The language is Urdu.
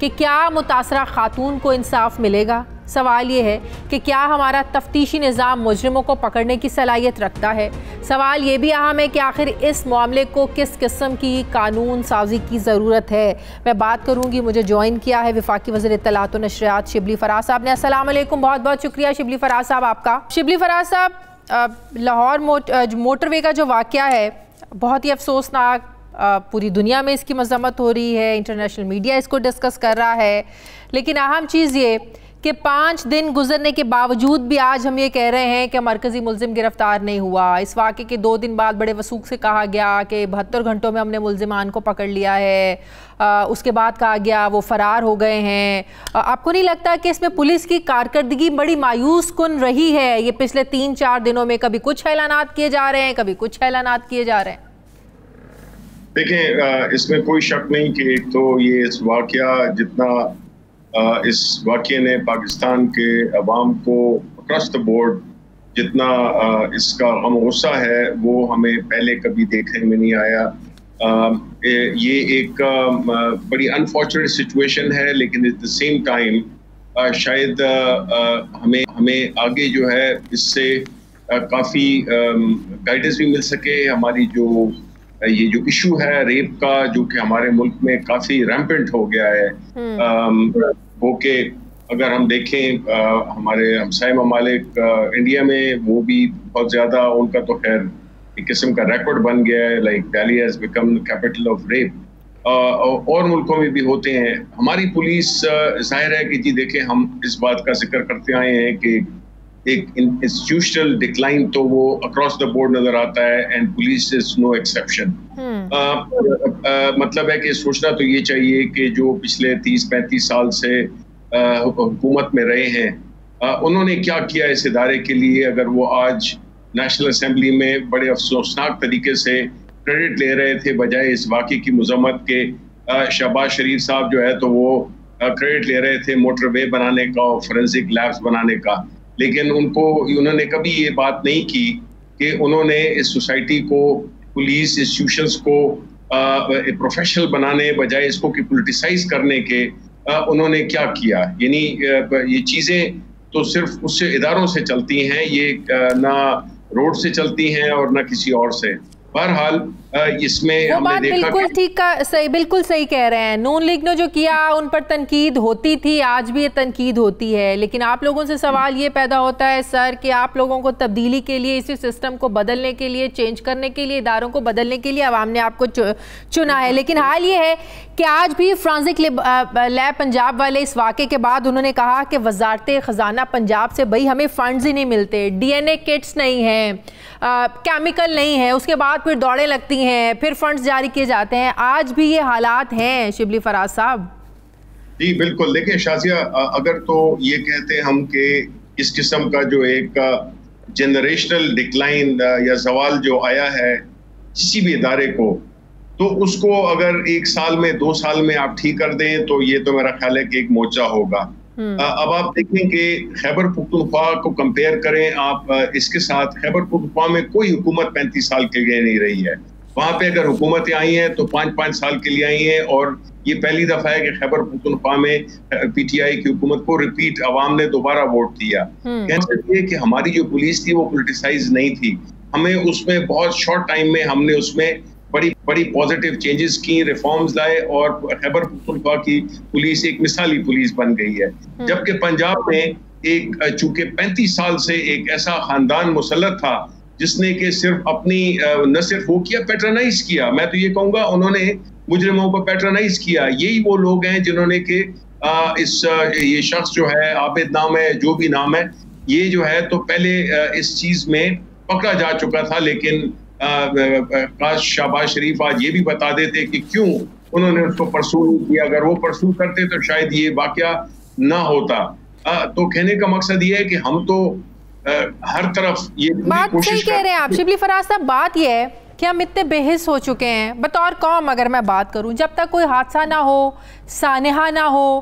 کہ کیا متاثرہ خاتون کو انصاف ملے گا؟ سوال یہ ہے کہ کیا ہمارا تفتیشی نظام مجرموں کو پکڑنے کی صلاحیت رکھتا ہے؟ سوال یہ بھی اہم ہے کہ آخر اس معاملے کو کس قسم کی قانون سازی کی ضرورت ہے؟ میں بات کروں گی، مجھے جوائن کیا ہے وفاقی وزیر اطلاعات و نشریات شبلی فراز صاحب نے۔ السلام علیکم، بہت بہت شکریہ شبلی فراز صاحب آپ کا۔ شبلی فراز صاحب، لاہور موٹر وے کا جو واقعہ ہے بہت ہی افسوسناک، پوری دنیا میں اس کی مذمت ہو رہی ہے، انٹرنیشنل میڈیا اس کو ڈسکس کر رہا ہے، لیکن اہم چیز یہ کہ 5 دن گزرنے کے باوجود بھی آج ہم یہ کہہ رہے ہیں کہ مرکزی ملزم گرفتار نہیں ہوا۔ اس واقعے کے 2 دن بعد بڑے وثوق سے کہا گیا کہ 72 گھنٹوں میں ہم نے ملزمان کو پکڑ لیا ہے، اس کے بعد کہا گیا وہ فرار ہو گئے ہیں۔ آپ کو نہیں لگتا کہ اس میں پولیس کی کارکردگی بڑی مایوس کن رہی ہے؟ یہ پچھلے 3-4 دنوں میں کبھی کچھ اعلانات کیے جا رہے ہیں، کبھی کچھ اعلانات کیے جا رہے ہیں۔ دیکھیں، اس میں کوئی شک نہیں کہ ایک تو یہ اس واقعہ جتنا اس واقعے نے پاکستان کے عوام کو اکراس دا بورڈ جتنا اس کا غم غصہ ہے وہ ہمیں پہلے کبھی دیکھنے میں نہیں آیا۔ یہ ایک بڑی انفارچونیٹ سچویشن ہے، لیکن ایٹ دا سیم ٹائم شاید ہمیں آگے جو ہے اس سے کافی گائیڈنس بھی مل سکے۔ ہماری یہ جو ایشو ہے ریپ کا، جو کہ ہمارے ملک میں کافی ریمپنٹ ہو گیا ہے، وہ کہ اگر ہم دیکھیں ہمارے ہمسائے ممالک انڈیا میں، وہ بھی بہت زیادہ ان کا تو خیر ایک قسم کا ریکارڈ بن گیا ہے، like Delhi has become capital of rape, اور ملکوں میں بھی ہوتے ہیں۔ ہماری پولیس ظاہر ہے کہ جی دیکھیں، ہم اس بات کا ذکر کرتے آئے ہیں کہ ایک انسٹیٹیوشنل ڈکلائن تو وہ اکراس دا بورڈ نظر آتا ہے، and police is no exception. مطلب ہے کہ سوچنا تو یہ چاہیے کہ جو پچھلے 30-35 سال سے حکومت میں رہے ہیں، انہوں نے کیا کیا اس ادارے کے لیے، اگر وہ آج نیشنل اسمبلی میں بڑے افسوسناک طریقے سے کریڈٹ لے رہے تھے بجائے اس واقعے کی مذمت کے۔ شہباز شریف صاحب جو ہے تو وہ کریڈٹ لے رہے تھے موٹر وے بنانے کا اور فورینسک لیبس بنانے کا، لیکن انہوں نے کبھی یہ بات نہیں کی کہ انہوں نے اس سوسائٹی کو، پولیس انسٹیٹیوشنز کو پروفیشنل بنانے بجائے اس کو پولیٹیسائز کرنے کے انہوں نے کیا کیا۔ یعنی یہ چیزیں تو صرف اس سے اداروں سے چلتی ہیں، یہ نہ روڈ سے چلتی ہیں اور نہ کسی اور سے۔ بہرحال اس میں ہم نے دیکھا بالکل صحیح کہہ رہے ہیں۔ نون لیگ نے جو کیا ان پر تنقید ہوتی تھی، آج بھی یہ تنقید ہوتی ہے، لیکن آپ لوگوں سے سوال یہ پیدا ہوتا ہے سر کہ آپ لوگوں کو تبدیلی کے لیے، اسی سسٹم کو بدلنے کے لیے، چینج کرنے کے لیے، اداروں کو بدلنے کے لیے عوام نے آپ کو چنا ہے، لیکن حال یہ ہے کہ آج بھی فرانسک لیب پنجاب والے اس واقعے کے بعد انہوں نے کہا کہ وزارت خزانہ پنجاب سے بھائی ہمیں فنڈز ہی نہیں ملتے، ڈی این اے کٹس نہیں ہیں، کیمیکل نہیں ہے، اس کے بعد پھر دوڑیں لگتی ہیں، پھر فنڈز جاری کیے جاتے ہیں۔ آج بھی یہ حالات ہیں شبلی فراز صاحب؟ جی بالکل۔ دیکھیں شازیہ، اگر تو یہ کہتے ہم کہ اس قسم کا جو ایک جنریشنل ڈکلائن یا زوال جو آیا ہے کسی بھی ادارے کو، تو اس کو اگر 1 سال میں 2 سال میں آپ ٹھیک کر دیں تو یہ تو میرا خیال ہے کہ ایک موچا ہوگا۔ اب آپ دیکھیں کہ خیبر پختونخوا کو کمپیئر کریں آپ اس کے ساتھ، خیبر پختونخوا میں کوئی حکومت 35 سال کے لیے نہیں رہی ہے۔ وہاں پہ اگر حکومتیں آئی ہیں تو 5-5 سال کے لیے آئی ہیں، اور یہ پہلی دفعہ ہے کہ خیبر پختونخوا میں پی ٹی آئی کی حکومت کو ریپیٹ عوام نے دوبارہ ووٹ دیا۔ کہہ سکتے ہیں کہ ہماری جو پولیس تھی وہ پولیٹیسائز نہیں تھی، ہمیں اس میں بہت شارٹ ٹائم میں ہم نے اس میں بڑی پازیٹیو چینجز کی، ریفارمز لائے، اور خیبر پختونخوا کی پولیس ایک مثالی پولیس بن گئی ہے۔ جبکہ پنجاب میں ایک چونکہ 35 سال سے ایک ایسا خاندان مسلط تھا جس نے کہ صرف اپنی نہ صرف وہ کیا، پیٹرنائز کیا، میں تو یہ کہوں گا انہوں نے مجرموں کو پیٹرنائز کیا۔ یہی وہ لوگ ہیں جنہوں نے کہ یہ شخص جو ہے عابد نام ہے، جو بھی نام ہے، یہ جو ہے تو پہلے اس چیز میں پکڑا جا چکا تھا، لیکن کاش شہباز شریف آج یہ بھی بتا دیتے کہ کیوں انہوں نے اس کو پرسو نہیں کیا۔ اگر وہ پرسو کرتے تو شاید یہ واقعہ نہ ہوتا۔ تو کہنے کا مقصد یہ ہے کہ ہم تو ہر طرف یہ بات صحیح کہہ رہے ہیں آپ شبلی فراز صاحب۔ بات یہ ہے کہ ہم اتنے بے حس ہو چکے ہیں بطور قوم، اگر میں بات کروں، جب تک کوئی حادثہ نہ ہو، سانحہ نہ ہو،